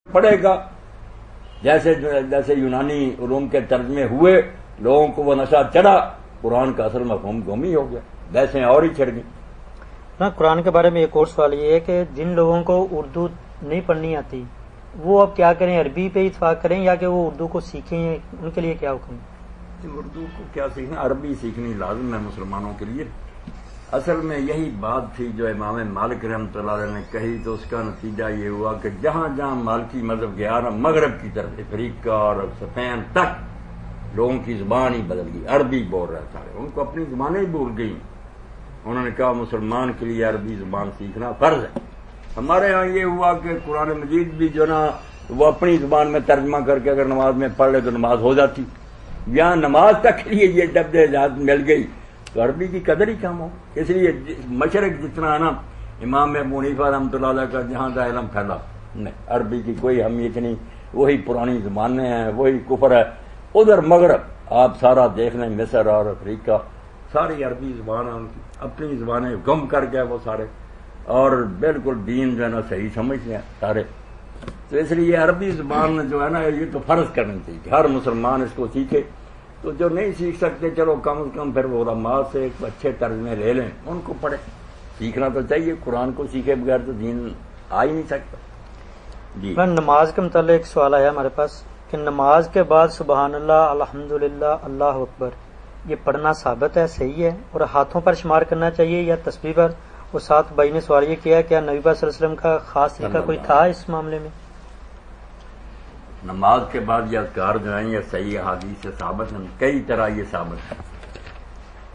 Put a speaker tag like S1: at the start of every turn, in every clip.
S1: پڑے گا جیسے جیسے یونانی علوم کے ترجمے ہوئے، لوگوں کو وہ نشہ چڑھا، قرآن کا اصل مفہوم گم ہی ہو گیا، ویسے اور ہی چھڑ گئی۔
S2: نا قرآن کے بارے میں ایک اور سوال یہ ہے کہ جن لوگوں کو اردو نہیں پڑھنی آتی وہ اب کیا کریں، عربی پہ اتفاق کریں یا کہ وہ اردو کو سیکھیں، ان کے لیے کیا حکم ہے؟
S1: اردو کو کیا سیکھنا، عربی سیکھنی لازم ہے مسلمانوں کے لیے۔ اصل میں یہی بات تھی جو امام مالک رحمۃ اللہ علیہ نے کہی، تو اس کا نتیجہ یہ ہوا کہ جہاں جہاں مالکی مذہب گیا نا، مغرب کی طرف افریقہ اور اسپین تک لوگوں کی زبان ہی بدل گئی، عربی بول رہے سارے، ان کو اپنی زبانیں ہی بھول گئی۔ انہوں نے کہا مسلمان کے لیے عربی زبان سیکھنا فرض ہے۔ ہمارے ہاں یہ ہوا کہ قرآن مجید بھی جو نا وہ اپنی زبان میں ترجمہ کر کے اگر نماز میں پڑھ لے تو نماز ہو جاتی، یہاں نماز تک کے لیے یہ جب اجازت مل گئی تو عربی کی قدر ہی کم ہو۔ اس لیے مشرق جتنا ہے نا امام ابو حنیفہ رحمۃ اللہ علیہ کا جہاں کا علم پھیلا، نہیں عربی کی کوئی اہمیت نہیں، وہی پرانی زبانیں ہیں، وہی کفر ہے۔ ادھر مغرب آپ سارا دیکھ لیں، مصر اور افریقہ ساری عربی زبان ہے، ان کی اپنی زبانیں گم کر گئے وہ سارے، اور بالکل دین جو ہے نا صحیح سمجھتے ہیں سارے۔ تو اس لیے عربی زبان جو ہے نا یہ تو فرض کرنی چاہیے کہ ہر مسلمان اس کو سیکھے۔ تو جو نہیں سیکھ سکتے چلو کم از کم پھر وہ علماء سے ایک اچھے ترجمے لے لیں، ان کو پڑھیں، سیکھنا تو چاہیے، قرآن کو سیکھے بغیر تو دین آ ہی نہیں سکتا۔ جی
S2: نماز کے متعلق ایک سوال آیا ہمارے پاس کہ نماز کے بعد سبحان اللہ، الحمدللہ، اللہ اکبر یہ پڑھنا ثابت ہے، صحیح ہے، اور ہاتھوں پر شمار کرنا چاہیے یا تسبیح پر؟ اور ساتھ بھائی نے سوال یہ کیا کیا نبی پاک صلی اللہ علیہ وسلم کا خاص طریقہ کوئی تھا اس معاملے میں؟
S1: نماز کے بعد یہ اذکار جو ہیں یہ صحیح حدیث سے ثابت ہیں، کئی طرح یہ ثابت ہے،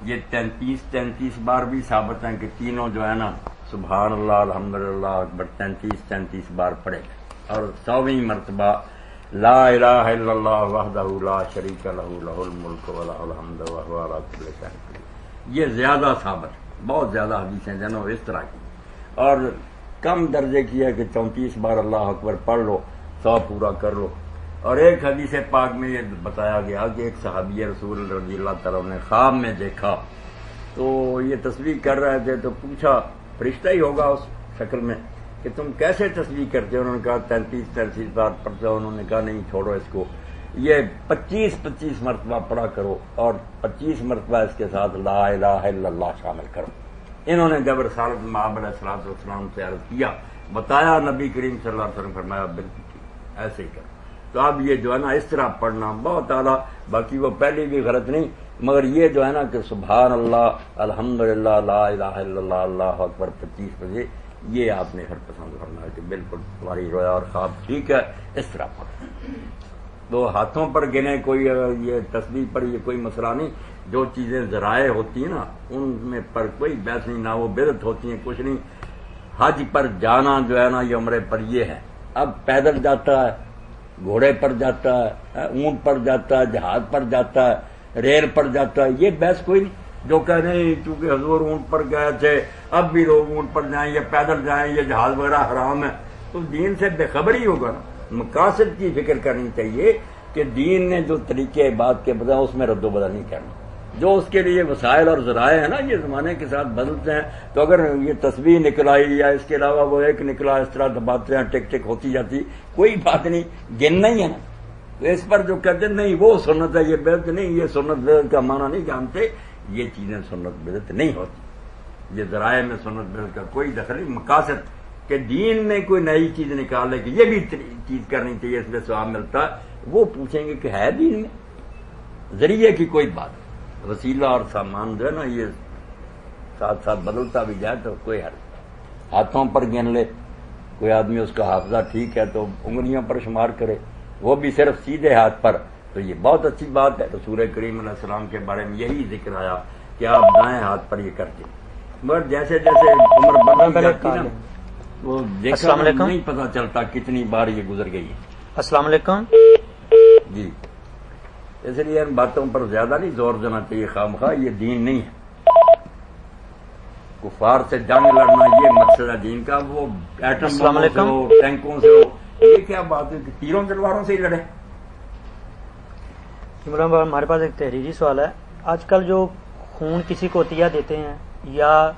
S1: یہ 33 بار بھی ثابت ہیں کہ تینوں جو ہے نا سبحان اللہ الحمدللہ اکبر 33 بار پڑھے گئے، اور 100ویں مرتبہ لا الہ الا اللہ وحدہ لا شریک لہ لہ الملک و لہ الحمد وہو علی کل شیء قدیر۔ یہ زیادہ ثابت ہے، بہت زیادہ حدیثیں جنوں اس طرح کی، اور کم درجے کی ہے کہ 34 بار اللہ اکبر پڑھ لو 100 پورا کر لو۔ اور ایک حدیث پاک میں یہ بتایا گیا کہ ایک صحابی رسول رضی اللہ تعالیٰ نے خواب میں دیکھا تو یہ تسبیح کر رہے تھے، تو پوچھا فرشتہ ہی ہوگا اس شکل میں کہ تم کیسے تسبیح کرتے ہو؟ انہوں نے کہا 33 بار پڑھتے ہو۔ انہوں نے کہا نہیں چھوڑو اس کو، یہ 25 مرتبہ پڑھا کرو، اور 25 مرتبہ اس کے ساتھ لا الہ الا اللہ شامل کرو۔ انہوں نے جب رسالت مآب علیہ الصلوۃ والسلام سے عرض کیا، بتایا، نبی کریم صلی اللہ علیہ وسلم فرمایا بالکل ٹھیک، ایسے ہی کرو۔ تو اب یہ جو ہے نا اس طرح پڑھنا بہت اعلیٰ، باقی وہ پہلی بھی غلط نہیں، مگر یہ جو ہے نا کہ سبحان اللہ الحمدللہ لا الہ الا اللہ اللہ اکبر 25 بجے، یہ آپ نے ہر پسند کرنا ہے کہ بالکل تمہاری رویا اور خواب ٹھیک ہے، اس طرح پڑھنا۔ تو ہاتھوں پر گنے کوئی یہ تسبیح پر یہ کوئی مسئلہ نہیں، جو چیزیں ذرائع ہوتی ہیں نا ان میں پر کوئی بحث نہیں، نہ وہ بدعت ہوتی ہیں کچھ نہیں۔ حج پر جانا جو ہے نا یہ عمرے پر یہ ہے، اب پیدل جاتا ہے، گھوڑے پر جاتا ہے، اونٹ پر جاتا ہے، جہاز پر جاتا ہے، ریل پر جاتا ہے، یہ بحث کوئی نہیں۔ جو کہہ رہے ہیں چونکہ حضور اونٹ پر گئے تھے اب بھی لوگ اونٹ پر جائیں یا پیدل جائیں، یہ جہاز وغیرہ حرام ہے، تو دین سے بے خبر ہی ہوگا نا۔ مقاصد کی فکر کرنی چاہیے کہ دین نے جو طریقے بات کے بتایا اس میں رد و بدل نہیں کرنا، جو اس کے لیے وسائل اور ذرائع ہیں نا یہ زمانے کے ساتھ بدلتے ہیں۔ تو اگر یہ تسبیح نکلائی یا اس کے علاوہ وہ ایک نکلا، اس طرح دباتے ہیں ٹک ٹک ہوتی جاتی، کوئی بات نہیں، گننا ہی ہے نا۔ تو اس پر جو کہتے ہیں نہیں وہ سنت ہے، یہ بدعت نہیں، یہ سنت بدعت کا معنی نہیں جانتے، یہ چیزیں سنت بدعت نہیں ہوتی، یہ ذرائع میں سنت بدعت کا کوئی دخل نہیں۔ مقاصد کہ دین میں کوئی نئی چیز نکالے کہ یہ بھی چیز کرنی چاہیے اس میں ثواب ملتا ہے، وہ پوچھیں گے کہ ہے دین میں؟ ذریعے کی کوئی بات، وسیلہ اور سامان جو ہے نا یہ ساتھ ساتھ بدلتا بھی جائے تو کوئی حرج۔ ہاتھوں پر گن لے کوئی آدمی، اس کا حافظہ ٹھیک ہے تو انگلیوں پر شمار کرے، وہ بھی صرف سیدھے ہاتھ پر، تو یہ بہت اچھی بات ہے۔ رسول کریم علیہ السلام کے بارے میں یہی ذکر آیا کہ آپ دائیں ہاتھ پر یہ کرتے، مگر جیسے جیسے عمر بڑھتی جاتی نا وہ دیکھا نہیں پتا چلتا کتنی بار یہ گزر گئی ہے۔
S2: السلام علیکم
S1: جی، اس لیے ان باتوں پر زیادہ نہیں زور دینا چاہیے خواہ، یہ دین نہیں ہے۔ کفار سے جنگ لڑنا یہ مقصد ہے دین کا، وہ ایٹم بموں سے ہو، ٹینکوں سے ہو، یہ کیا بات ہے کہ تیروں تلواروں سے ہی لڑے۔
S2: ہمارے پاس ایک تحریری سوال ہے، آج کل جو خون کسی کو عطیہ دیتے ہیں یا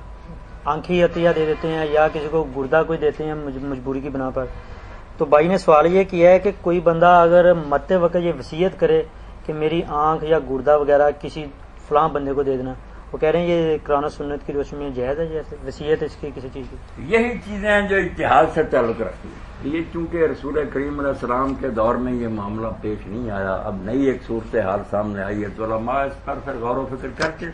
S2: آنکھی عطیہ دے دیتے ہیں یا کسی کو گردہ کوئی دیتے ہیں مجبوری کی بنا پر، تو بھائی نے سوال یہ کیا ہے کہ کوئی بندہ اگر مرتے وقت یہ وصیت کرے کہ میری آنکھ یا گردہ وغیرہ کسی فلاں بندے کو دے دینا، وہ کہہ رہے ہیں یہ قرآن و سنت کی روشنی میں جائز ہے جیسے وصیت اس کی کسی چیز کی؟
S1: یہی چیزیں ہیں جو اتحاد سے تعلق رکھتی ہیں. یہ چونکہ رسول کریم علیہ السلام کے دور میں یہ معاملہ پیش نہیں آیا، اب نئی ایک صورتحال سامنے آئی ہے تو علماء اس پر پھر غور و فکر کرتے.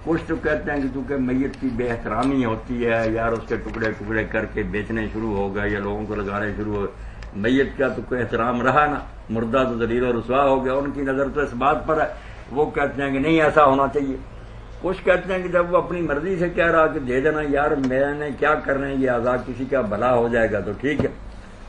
S1: کچھ تو کہتے ہیں کہ چونکہ میت کی بے احترامی ہوتی ہے، یار اس کے ٹکڑے ٹکڑے کر کے بیچنے شروع ہو گئے یا لوگوں کو لگانے شروع ہو گئے، میت کا تو کوئی احترام رہا نا، مردہ تو ذلیل و رسوا ہو گیا. ان کی نظر تو اس بات پر ہے، وہ کہتے ہیں کہ نہیں ایسا ہونا چاہیے. کچھ کہتے ہیں کہ جب وہ اپنی مرضی سے کہہ رہا کہ دے دینا یار میں نے کیا کرنا ہے، یہ آزاد کسی کا بھلا ہو جائے گا تو ٹھیک ہے.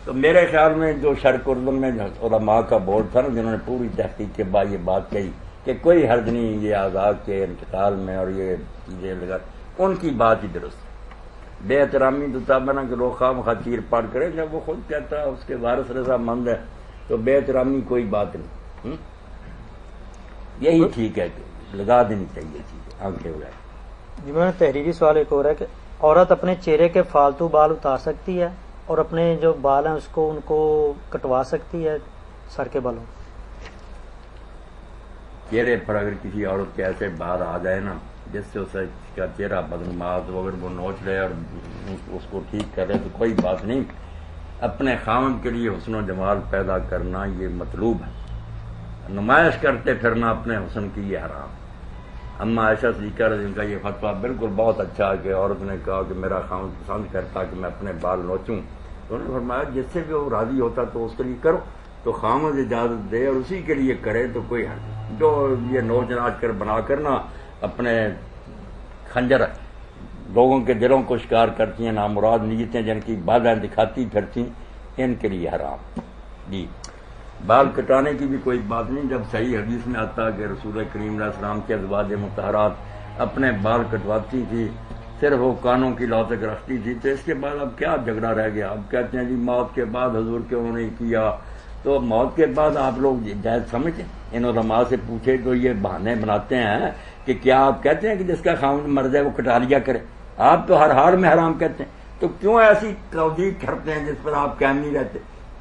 S1: تو میرے خیال میں جو شرق اردن میں علماء کا بورڈ تھا نا، جنہوں نے پوری تحقیق کے بعد یہ بات کہی کہ کوئی حرج نہیں یہ آزاد کے انتقال میں اور یہ چیزیں لگا، ان کی بات ہی درست ہے. بے احترامی تو تب ہے نا کہ لوگ خواہ مخواہ چیر پاٹ کرے، جب وہ خود کہتا ہے اس کے وارث رضامند ہے تو بے احترامی کوئی بات نہیں. یہی ٹھیک ہے کہ لگا دینی چاہیے چیزیں آنکھیں اڑائے.
S2: جی میں نے تحریری سوال ایک اور ہے کہ عورت اپنے چہرے کے فالتو بال اتار سکتی ہے اور اپنے جو بال ہیں ان کو کٹوا سکتی ہے سر کے بالوں؟
S1: چہرے پر اگر کسی عورت کے ایسے بال آ جائے نا جس سے اس کا چہرہ بدنماز ہو، اگر وہ نوچ لے اور اس کو ٹھیک کرے تو کوئی بات نہیں. اپنے خاوند کے لیے حسن و جمال پیدا کرنا یہ مطلوب ہے، نمائش کرتے پھرنا اپنے حسن کی یہ حرام. اما عائشہ صدیقہ رضی اللہ عنہا کا یہ فتویٰ بالکل بہت اچھا ہے کہ عورت نے کہا کہ میرا خاوند پسند کرتا کہ میں اپنے بال نوچوں، تو انہوں نے فرمایا جس سے بھی وہ راضی ہوتا تو اس کے لیے کرو. تو خاوند اجازت دے اور اسی کے لیے کرے تو کوئی حرج نہیں. جو یہ نوچ ناچ کر بنا کرنا اپنے خنجر لوگوں کے دلوں کو شکار کرتی ہیں، نامراد نیتیں جن کی بازیں دکھاتی پھرتی، ان کے لیے حرام. جی بال کٹانے کی بھی کوئی بات نہیں. جب صحیح حدیث میں آتا کہ رسول کریم علیہ السلام کے ازواج مطہرات اپنے بال کٹواتی تھی، صرف وہ کانوں کی لو تک رکھتی تھی، تو اس کے بعد اب کیا جھگڑا رہ گیا؟ اب کہتے ہیں جی موت کے بعد حضور کیوں نہیں کیا؟ تو موت کے بعد آپ لوگ جائز سمجھیں؟ ان علماء سے پوچھے تو یہ بہانے بناتے ہیں کہ کیا آپ کہتے ہیں کہ جس کا خاوند مرض ہے وہ کٹا لیا کرے؟ آپ تو ہر حال میں حرام کہتے ہیں، تو کیوں ایسی توجیہ کرتے ہیں جس پر آپ قائم نہیں رہتے؟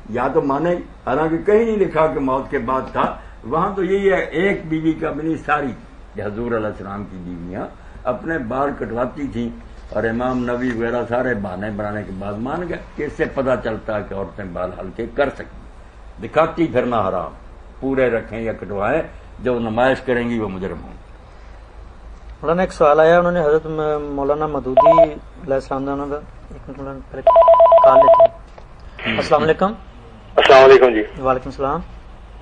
S1: یا تو مانے، حالانکہ کہیں نہیں لکھا کہ موت کے بعد تھا. وہاں تو یہی ہے ایک بیوی کا بھی نہیں، ساری حضور علیہ السلام کی بیویاں اپنے بال کٹواتی تھیں، اور امام نبی وغیرہ سارے بہانے بنانے کے بعد مان گئے کہ اس سے پتہ چلتا ہے کہ عورتیں بال ہلکے کر سکتی. دکھاتی پھرنا حرام، پورے رکھیں یا کٹوائیں، جو نمائش کریں گی وہ مجرم ہوں.
S2: مولانا ایک سوال آیا، انہوں نے حضرت مولانا مودودی علیہ السلام کا ایک منٹ مولانا پہلے کال لیتے ہیں. السلام علیکم.
S3: السلام علیکم. جی
S2: وعلیکم السلام.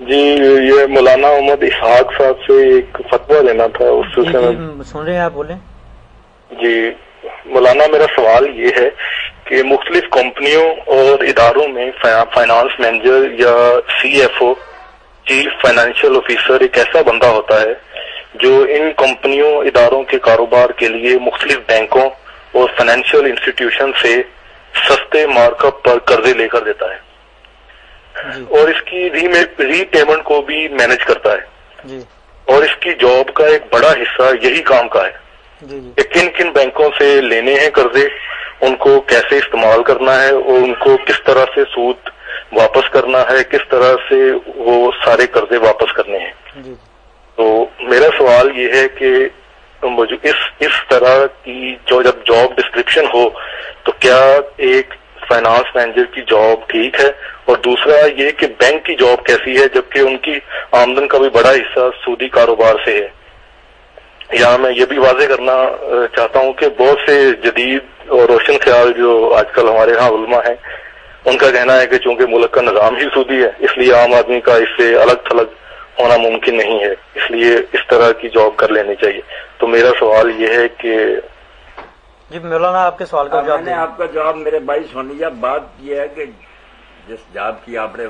S3: جی یہ مولانا محمد اسحاق صاحب سے ایک فتویٰ لینا تھا، اس سے
S2: سن رہے ہیں آپ؟ بولیں.
S3: جی مولانا میرا سوال یہ ہے کہ مختلف کمپنیوں اور اداروں میں فائنانس مینیجر یا C F O chief financial officer ایک ایسا بندہ ہوتا ہے جو ان کمپنیوں اداروں کے کاروبار کے لیے مختلف بینکوں اور فائنینشیل انسٹیٹیوشن سے سستے مارک اپ پر قرضے لے کر دیتا ہے اور اس کی ری پیمنٹ کو بھی مینج کرتا ہے، اور اس کی جاب کا ایک بڑا حصہ یہی کام کا ہے کہ کن کن بینکوں سے لینے ہیں قرضے، ان کو کیسے استعمال کرنا ہے اور ان کو کس طرح سے سود واپس کرنا ہے، کس طرح سے وہ سارے قرضے واپس کرنے ہیں. تو میرا سوال یہ ہے کہ اس طرح کی جو جب جاب ڈسکرپشن ہو تو کیا ایک فائنانس مینیجر کی جاب ٹھیک ہے، اور دوسرا یہ کہ بینک کی جاب کیسی ہے جبکہ ان کی آمدن کا بھی بڑا حصہ سودی کاروبار سے ہے. یہاں میں یہ بھی واضح کرنا چاہتا ہوں کہ بہت سے جدید اور روشن خیال جو آج کل ہمارے ہاں علماء ہیں، ان کا کہنا ہے کہ چونکہ ملک کا نظام ہی سودی ہے اس لیے عام آدمی کا اس سے الگ تھلگ ہونا ممکن نہیں ہے، اس لیے اس طرح کی جاب کر لینی چاہیے. تو میرا سوال یہ ہے کہ
S2: جی مولانا آپ کے سوال کا جواب
S1: میں نے آپ کا جواب میرے بھائی سن لیا. بات یہ ہے کہ جس جاب کی آپ نے